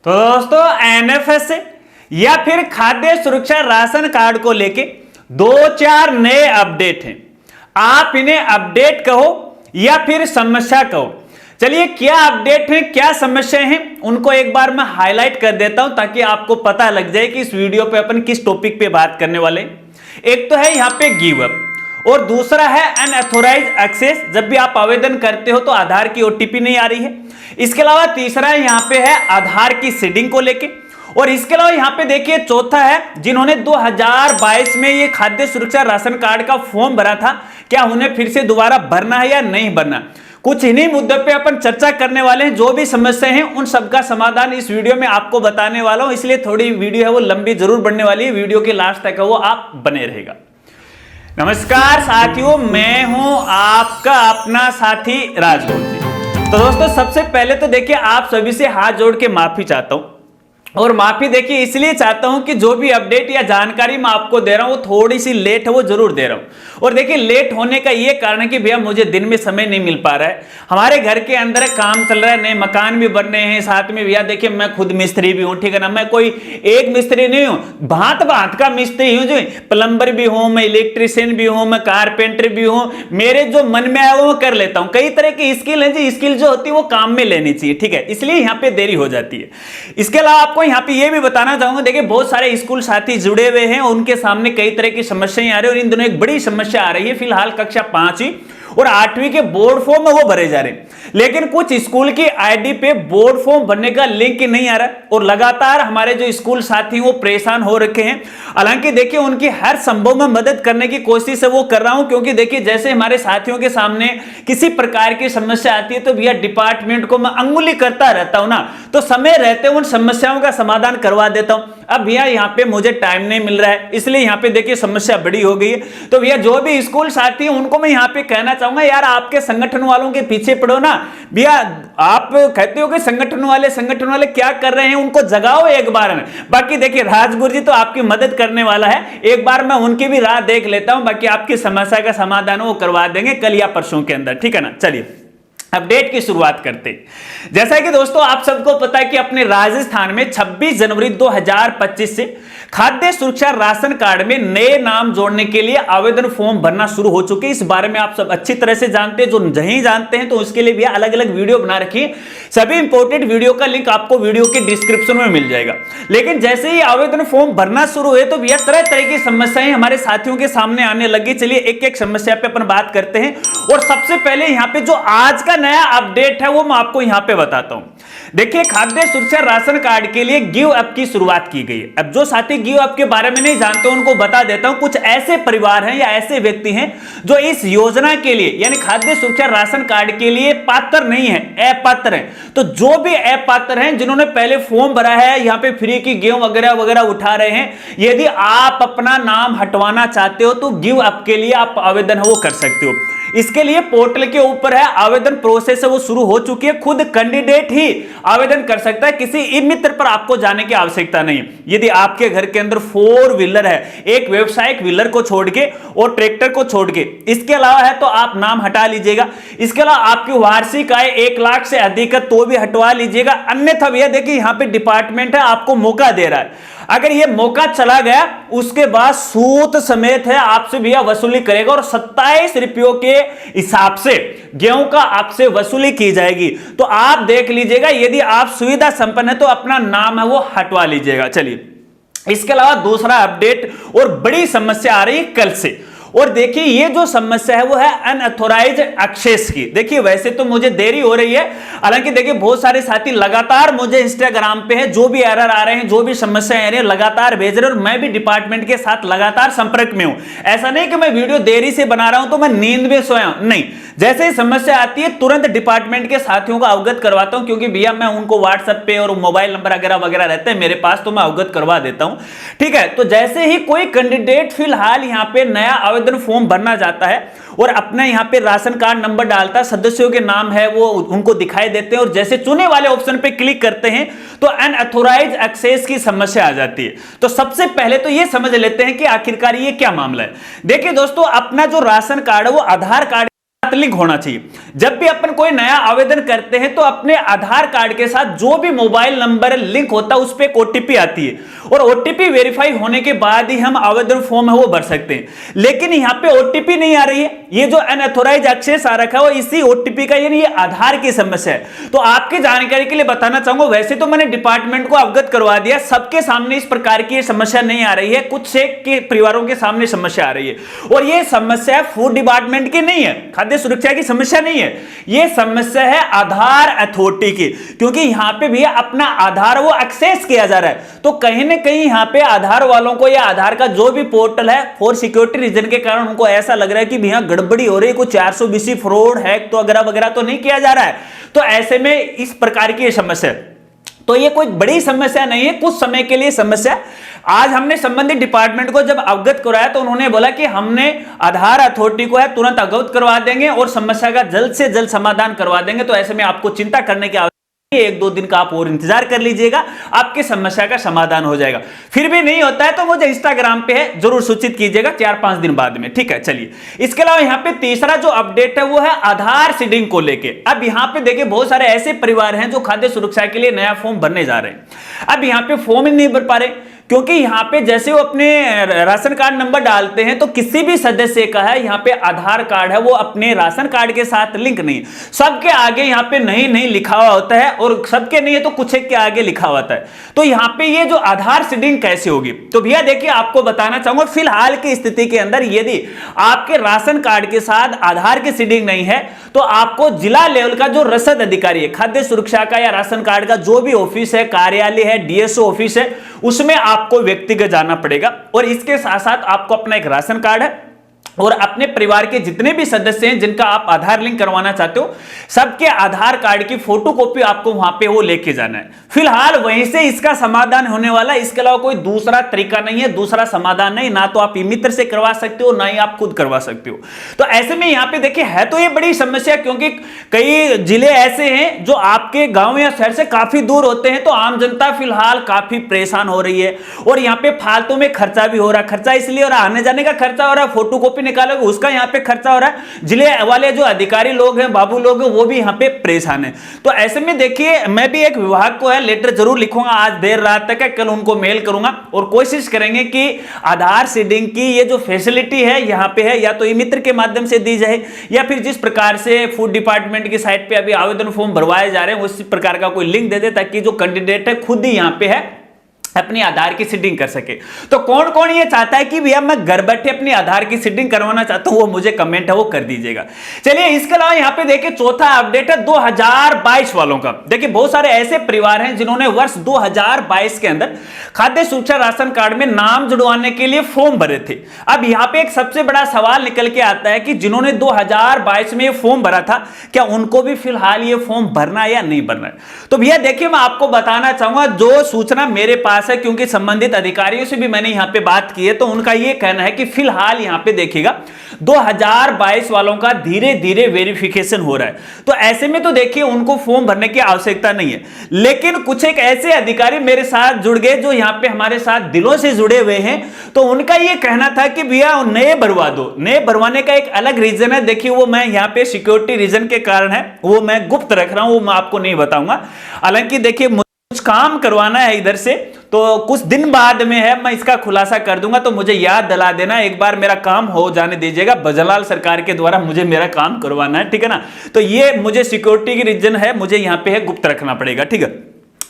तो दोस्तों एनएफएस से या फिर खाद्य सुरक्षा राशन कार्ड को लेके 2-4 नए अपडेट हैं। आप इन्हें अपडेट कहो या फिर समस्या कहो। चलिए क्या अपडेट है क्या समस्या है उनको एक बार मैं हाईलाइट कर देता हूं ताकि आपको पता लग जाए कि इस वीडियो पे अपन किस टॉपिक पे बात करने वाले। एक तो है यहां पे गिव अप और दूसरा है अनऑथोराइज एक्सेस। जब भी आप आवेदन करते हो तो आधार की ओटीपी नहीं आ रही है। इसके अलावा तीसरा यहां पे है आधार की सीडिंग को लेके और इसके अलावा यहां पे देखिए चौथा है जिन्होंने 2022 में ये खाद्य सुरक्षा राशन कार्ड का फॉर्म भरा था क्या उन्हें फिर से दोबारा भरना है या नहीं भरना। कुछ इन्हीं मुद्दों पे अपन चर्चा करने वाले हैं। जो भी समस्या हैं उन सबका समाधान इस वीडियो में आपको बताने वाला हूं, इसलिए थोड़ी वीडियो है वो लंबी जरूर बनने वाली है। वीडियो के लास्ट तक है वो आप बने रहेगा। नमस्कार साथियों, मैं हूं आपका अपना साथी राजगुरु जी। तो दोस्तों सबसे पहले तो देखिए आप सभी से हाथ जोड़ के माफी चाहता हूं और माफी देखिए इसलिए चाहता हूं कि जो भी अपडेट या जानकारी मैं आपको दे रहा हूं वो थोड़ी सी लेट है वो जरूर दे रहा हूं। और देखिए लेट होने का ये कारण है कि भैया मुझे दिन में समय नहीं मिल पा रहा है। हमारे घर के अंदर काम चल रहा है, नए मकान भी बन रहे हैं, साथ में भैया देखिए मैं खुद मिस्त्री भी हूं, ठीक है ना। मैं कोई एक मिस्त्री नहीं हूं, भांत भांत का मिस्त्री हूं, जो प्लम्बर भी हूं, मैं इलेक्ट्रिशियन भी हूं, मैं कारपेंटर भी हूं। मेरे जो मन में आया वो कर लेता हूं। कई तरह की स्किल है जी, स्किल जो होती है वो काम में लेनी चाहिए, ठीक है, इसलिए यहाँ पे देरी हो जाती है। इसके अलावा आपको यहाँ पे ये भी बताना चाहूंगा, देखिए बहुत सारे स्कूल साथी जुड़े हुए हैं, उनके सामने कई तरह की समस्याएं आ रही है और इन दिनों एक बड़ी समस्या आ रही है। फिलहाल कक्षा 5 और 8वीं के बोर्ड फॉर्म में वो भरे जा रहे हैं, लेकिन कुछ स्कूल की आईडी पे बोर्ड फॉर्म भरने का लिंक नहीं आ रहा और लगातार हमारे जो स्कूल साथी हैं वो परेशान हो रखे हैं। हालांकि देखिए उनकी हर संभव में मदद करने की कोशिश है वो कर रहा हूं, क्योंकि देखिए जैसे हमारे साथियों के सामने किसी प्रकार की समस्या आती है तो भैया डिपार्टमेंट को मैं अंगुली करता रहता हूं ना, तो समय रहते उन समस्याओं का समाधान करवा देता हूं। अब भैया यहाँ पे मुझे टाइम नहीं मिल रहा है, इसलिए यहाँ पे देखिए समस्या बड़ी हो गई है। तो भैया जो भी स्कूल साथी हैं उनको मैं यहाँ पे कहना चाहूंगा, यार आपके संगठन वालों के पीछे पड़ो ना भैया। आप कहते हो कि संगठन वाले क्या कर रहे हैं, उनको जगाओ एक बार में। बाकी देखिए राजगुरु जी तो आपकी मदद करने वाला है, एक बार मैं उनकी भी राह देख लेता हूं, बाकी आपकी समस्या का समाधान वो करवा देंगे कल या परसों के अंदर, ठीक है ना। चलिए अपडेट की शुरुआत करते। जैसा कि दोस्तों आप सबको पता है कि अपने राजस्थान में 26 जनवरी 2025 से खाद्य सुरक्षा राशन कार्ड में नए नाम जोड़ने के लिए आवेदन फॉर्म भरना शुरू हो चुके हैं। इस बारे में आप सब अच्छी तरह से जानते हैं, जो नहीं जानते हैं तो उसके लिए भी अलग अलग वीडियो बना रखी है। सभी इंपोर्टेंट वीडियो का लिंक आपको वीडियो के डिस्क्रिप्शन में मिल जाएगा। लेकिन जैसे ही आवेदन फॉर्म भरना शुरू हुए तो भैया तरह तरह की समस्याएं हमारे साथियों के सामने आने लगी। चलिए एक एक समस्या पे अपन बात करते हैं और सबसे पहले यहाँ पे जो आज का नया अपडेट है वो मैं आपको यहां पे बताता हूं। देखिए खाद्य सुरक्षा राशन कार्ड के लिए गिव अप की शुरुआत की गई है। अब जो साथी गिव अप के बारे में नहीं जानते उनको बता देता हूं। कुछ ऐसे परिवार हैं या ऐसे व्यक्ति हैं जो इस योजना के लिए यानी खाद्य सुरक्षा राशन कार्ड के लिए पात्र नहीं है, अपात्र हैं। तो जो भी अपात्र हैं जिन्होंने पहले फॉर्म भरा है, यहां पे फ्री की गेहूं वगैरह वगैरह उठा रहे हैं, यदि आप अपना नाम हटवाना चाहते हो तो गिव अप के लिए आप आवेदन है वो कर सकते हो। इसके लिए पोर्टल के ऊपर है आवेदन प्रोसेस है वो शुरू हो चुकी है। खुद कैंडिडेट ही आवेदन कर सकता है, किसी ई मित्र पर आपको जाने की आवश्यकता नहीं। यदि आपके घर के अंदर 4 व्हीलर है, एक व्यवसायिक व्हीलर को छोड़ के और ट्रैक्टर को छोड़ के, इसके अलावा है तो आप नाम हटा लीजिएगा। इसके अलावा आपकी वार्षिक आय 1 लाख से अधिक है तो भी हटवा लीजिएगा। अन्यथा भैया देखिए यहां पे डिपार्टमेंट है आपको मौका दे रहा है। अगर ये मौका चला गया उसके बाद सूद समेत है आपसे भैया वसूली करेगा और 27 रुपयों के हिसाब से गेहूं का आपसे वसूली की जाएगी। तो आप देख लीजिएगा, यदि आप सुविधा संपन्न है तो अपना नाम है वो हटवा लीजिएगा। चलिए इसके अलावा दूसरा अपडेट और बड़ी समस्या आ रही है कल से, और देखिए ये जो समस्या है वो है अनऑथोराइज्ड एक्सेस की। देखिए वैसे तो मुझे देरी हो रही है, हालांकि देखिए बहुत सारे साथी लगातार मुझे इंस्टाग्राम पे है जो भी एरर आ रहे हैं, जो भी समस्याएं आ रही है लगातार भेज रहे हैं और मैं भी डिपार्टमेंट के साथ लगातार संपर्क में हूं। ऐसा नहीं कि मैं वीडियो देरी से बना रहा हूं तो मैं नींद में सोया हूं, नहीं। जैसे ही समस्या आती है तुरंत डिपार्टमेंट के साथियों को अवगत करवाता हूं, क्योंकि भैया मैं उनको व्हाट्सएप पे और मोबाइल नंबर वगैरह वगैरह रहते हैं मेरे पास, तो मैं अवगत करवा देता हूं, ठीक है। तो जैसे ही कोई कैंडिडेट फिलहाल यहां पे नया आवेदन फॉर्म भरना जाता है और अपना यहां पे राशन कार्ड नंबर डालता है, सदस्यों के नाम है वो उनको दिखाई देते हैं और जैसे चुने वाले ऑप्शन पे क्लिक करते हैं तो अनऑथोराइज्ड एक्सेस की समस्या आ जाती है। तो सबसे पहले तो ये समझ लेते हैं कि आखिरकार ये क्या मामला है। देखिए दोस्तों, अपना जो राशन कार्ड है वो आधार कार्ड साथ लिंक होना चाहिए। जब भी अपन कोई नया आवेदन करते हैं तो अपने आधार कार्ड के साथ जो भी मोबाइल नंबर लिंक होता है उस पर एक ओटीपी आती है, और ओटीपी वेरीफाई होने के बाद ही हम आवेदन फॉर्म है वो भर सकते हैं। लेकिन यहां पे ओटीपी नहीं आ रही है, ये जो अनऑथोराइज एक्सेस आ रखा है वो इसी ओटीपी का, यानी ये आधार की समस्या है। तो आपकी जानकारी के लिए बताना चाहूंगा, वैसे तो मैंने डिपार्टमेंट को अवगत करवा दिया, सबके सामने इस प्रकार की समस्या नहीं आ रही है, कुछ से के परिवारों के सामने समस्या आ रही है। और ये समस्या फूड डिपार्टमेंट की नहीं है, खाद्य सुरक्षा की समस्या नहीं है, ये समस्या है आधार अथॉरिटी की, क्योंकि यहां पे भी अपना आधार वो एक्सेस किया जा रहा है। तो कहीं ना कहीं यहां पे आधार वालों को या आधार का जो भी पोर्टल है फॉर सिक्योरिटी रीजन के कारण उनको ऐसा लग रहा है कि भैया गड़बड़ी हो रही है, कुछ 420 फ्रॉड हैक तो वगैरह तो नहीं किया जा रहा है। तो ऐसे में इस प्रकार की समस्या, तो ये कोई बड़ी समस्या नहीं है, कुछ समय के लिए समस्या। आज हमने संबंधित डिपार्टमेंट को जब अवगत कराया तो उन्होंने बोला कि हमने आधार अथॉरिटी को है तुरंत अवगत करवा देंगे और समस्या का जल्द से जल्द समाधान करवा देंगे। तो ऐसे में आपको चिंता करने की आवश्यकता, 1-2 दिन का आप और इंतजार कर लीजिएगा, आपकी समस्या का समाधान हो जाएगा। फिर भी नहीं होता है तो मुझे इंस्टाग्राम पे है जरूर सूचित कीजिएगा 4-5 दिन बाद में, ठीक है। चलिए, इसके अलावा यहाँ पे तीसरा जो अपडेट है वो है आधार सीडिंग को लेके। अब यहाँ पे देखिए बहुत सारे ऐसे परिवार हैं जो खाद्य सुरक्षा के लिए नया फॉर्म भरने जा रहे हैं। अब यहाँ पे फॉर्म ही नहीं भर पा रहे, क्योंकि यहां पे जैसे वो अपने राशन कार्ड नंबर डालते हैं तो किसी भी सदस्य का है यहां पे आधार कार्ड है वो अपने राशन कार्ड के साथ लिंक नहीं, सबके आगे यहां पे नहीं लिखा हुआ होता है, और सबके नहीं है तो कुछ एक के आगे लिखा हुआ होता है। तो यहां पे ये जो आधार सीडिंग कैसे होगी, तो भैया देखिए आपको बताना चाहूंगा, फिलहाल की स्थिति के अंदर यदि आपके राशन कार्ड के साथ आधार की सीडिंग नहीं है तो आपको जिला लेवल का जो रसद अधिकारी है खाद्य सुरक्षा का या राशन कार्ड का जो भी ऑफिस है, कार्यालय है, डीएसओ ऑफिस है, उसमें आपको व्यक्तिगत जाना पड़ेगा। और इसके साथ साथ आपको अपना एक राशन कार्ड है और अपने परिवार के जितने भी सदस्य हैं जिनका आप आधार लिंक करवाना चाहते हो, सबके आधार कार्ड की फोटोकॉपी आपको वहां पे वो लेके जाना है। फिलहाल वहीं से इसका समाधान होने वाला है, इसके अलावा कोई दूसरा तरीका नहीं है, दूसरा समाधान नहीं, ना तो आप ई मित्र से करवा सकते हो ना ही आप खुद करवा सकते हो। तो ऐसे में यहां पे देखिए है तो ये बड़ी समस्या, क्योंकि कई जिले ऐसे हैं जो आपके गांव या शहर से काफी दूर होते हैं, तो आम जनता फिलहाल काफी परेशान हो रही है और यहाँ पे फालतू में खर्चा भी हो रहा है। खर्चा इसलिए हो रहा है, आने जाने का खर्चा हो रहा है, फोटोकॉपी निकालोगे उसका यहाँ पे खर्चा हो रहा है, जिले वाले जो अधिकारी लोग हैं, बाबू लोग हैं, वो भी यहाँ पे परेशान है। तो ऐसे में देखिए मैं भी एक विभाग को है लेटर जरूर लिखूंगा, आज देर रात तक है, कल उनको मेल करूंगा और कोशिश करेंगे कि आधार सीडिंग की ये जो फैसिलिटी है यहाँ पे है या तो ई मित्र के माध्यम से दी जाए या फिर जिस प्रकार से फूड डिपार्टमेंट की साइट पे अभी आवेदन फॉर्म भरवाए जा रहे हैं उसी प्रकार का कोई लिंक दे दे, ताकि जो कैंडिडेट है खुद ही यहाँ पे है अपनी आधार की सीडिंग कर सके। तो कौन कौन ये चाहता है कि भैया मैं घर बैठे अपनी आधार की सीडिंग करवाना चाहता हूं, वो मुझे कमेंट है वो कर दीजिएगा। चलिए, इसके अलावा यहां पे देखिए चौथा अपडेट है 2022 वालों का। देखिए बहुत सारे ऐसे परिवार हैं जिन्होंने वर्ष 2022 के अंदर खाद्य सुरक्षा राशन कार्ड में नाम जुड़वाने के लिए फॉर्म भरे थे। अब यहां पे एक सबसे बड़ा सवाल निकल के आता है कि जिन्होंने 2022 में ये फॉर्म भरा था क्या उनको भी फिलहाल ये फॉर्म भरना है या नहीं भरना है। तो भैया देखिए मैं आपको बताना चाहूंगा जो सूचना मेरे पास है, क्योंकि संबंधित अधिकारियों से भी मैंने यहां पे बात की है, तो उनका यह कहना है कि फिलहाल यहां पे देखिएगा 2022 वालों का धीरे धीरे वेरिफिकेशन हो रहा है। तो ऐसे में तो देखिए उनको फॉर्म भरने की आवश्यकता नहीं है, लेकिन कुछ एक ऐसे अधिकारी मेरे साथ जुड़ गए जो यहां पे हमारे साथ दिलों से जुड़े हुए हैं, तो उनका यह कहना था कि भैया नए भरवा दो। नए भरवाने का एक अलग रीजन है, देखिए वो मैं यहां पे सिक्योरिटी रीजन के कारण है वो मैं गुप्त रख रहा हूं, वो मैं आपको नहीं बताऊंगा। हालांकि देखिए कुछ काम करवाना है इधर से, तो कुछ दिन बाद में है मैं इसका खुलासा कर दूंगा, तो मुझे याद दिला देना, एक बार मेरा काम हो जाने दीजिएगा। भजनलाल सरकार के द्वारा मुझे मेरा काम करवाना है, ठीक है ना। तो ये मुझे सिक्योरिटी की रीजन है, मुझे यहां पे है गुप्त रखना पड़ेगा, ठीक है।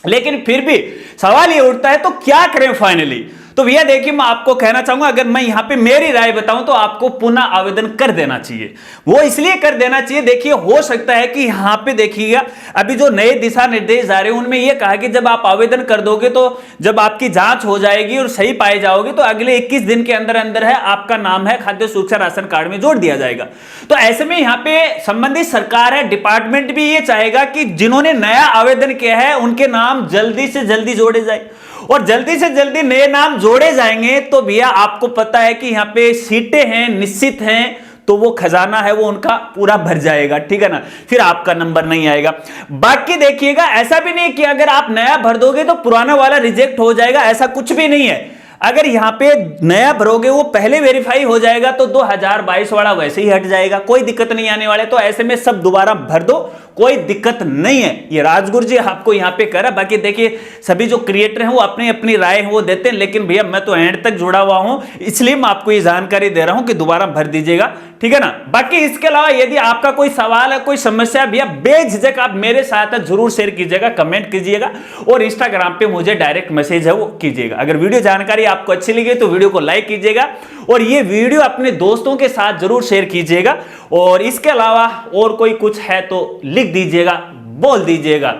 लेकिन फिर भी सवाल ये उठता है तो क्या करें फाइनली। तो भैया देखिए मैं आपको कहना चाहूंगा, अगर मैं यहां पे मेरी राय बताऊं तो आपको पुनः आवेदन कर देना चाहिए। वो इसलिए कर देना चाहिए, देखिए हो सकता है कि यहां पे देखिएगा अभी जो नए दिशा निर्देश आ रहे हैं उनमें यह कहा कि जब आप आवेदन कर दोगे तो जब आपकी जांच हो जाएगी और सही पाए जाओगे तो अगले 21 दिन के अंदर अंदर है आपका नाम है खाद्य सुरक्षा राशन कार्ड में जोड़ दिया जाएगा। तो ऐसे में यहां पे संबंधित सरकार है, डिपार्टमेंट भी ये चाहेगा कि जिन्होंने नया आवेदन किया है उनके नाम जल्दी से जल्दी जोड़े जाए, और जल्दी से जल्दी नए नाम जोड़े जाएंगे तो भैया आपको पता है कि यहां पे सीटें हैं निश्चित हैं, तो वो खजाना है वो उनका पूरा भर जाएगा, ठीक है ना, फिर आपका नंबर नहीं आएगा। बाकी देखिएगा ऐसा भी नहीं कि अगर आप नया भर दोगे तो पुराना वाला रिजेक्ट हो जाएगा, ऐसा कुछ भी नहीं है। अगर यहां पे नया भरोगे वो पहले वेरीफाई हो जाएगा तो 2022 वाला वैसे ही हट जाएगा, कोई दिक्कत नहीं आने वाले। तो ऐसे में सब दोबारा भर दो, कोई दिक्कत नहीं है। ये राजगुरु जी आपको यहां पे करा। बाकी देखिए सभी जो क्रिएटर हैं वो अपनी अपनी राय है वो देते हैं, लेकिन भैया मैं तो एंड तक जुड़ा हुआ हूं, इसलिए मैं आपको ये जानकारी दे रहा हूं कि दोबारा भर दीजिएगा, ठीक है ना। बाकी इसके अलावा यदि आपका कोई सवाल है, कोई समस्या, भैया बेझिझक आप मेरे साथ जरूर शेयर कीजिएगा, कमेंट कीजिएगा और इंस्टाग्राम पे मुझे डायरेक्ट मैसेज है वो कीजिएगा। अगर वीडियो जानकारी आपको अच्छी लगी तो वीडियो को लाइक कीजिएगा और ये वीडियो अपने दोस्तों के साथ जरूर शेयर कीजिएगा। और इसके अलावा और कोई कुछ है तो लिख दीजिएगा, बोल दीजिएगा।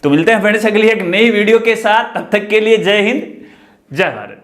तो मिलते हैं फ्रेंड्स अगली एक नई वीडियो के साथ, तब तक के लिए जय हिंद, जय भारत।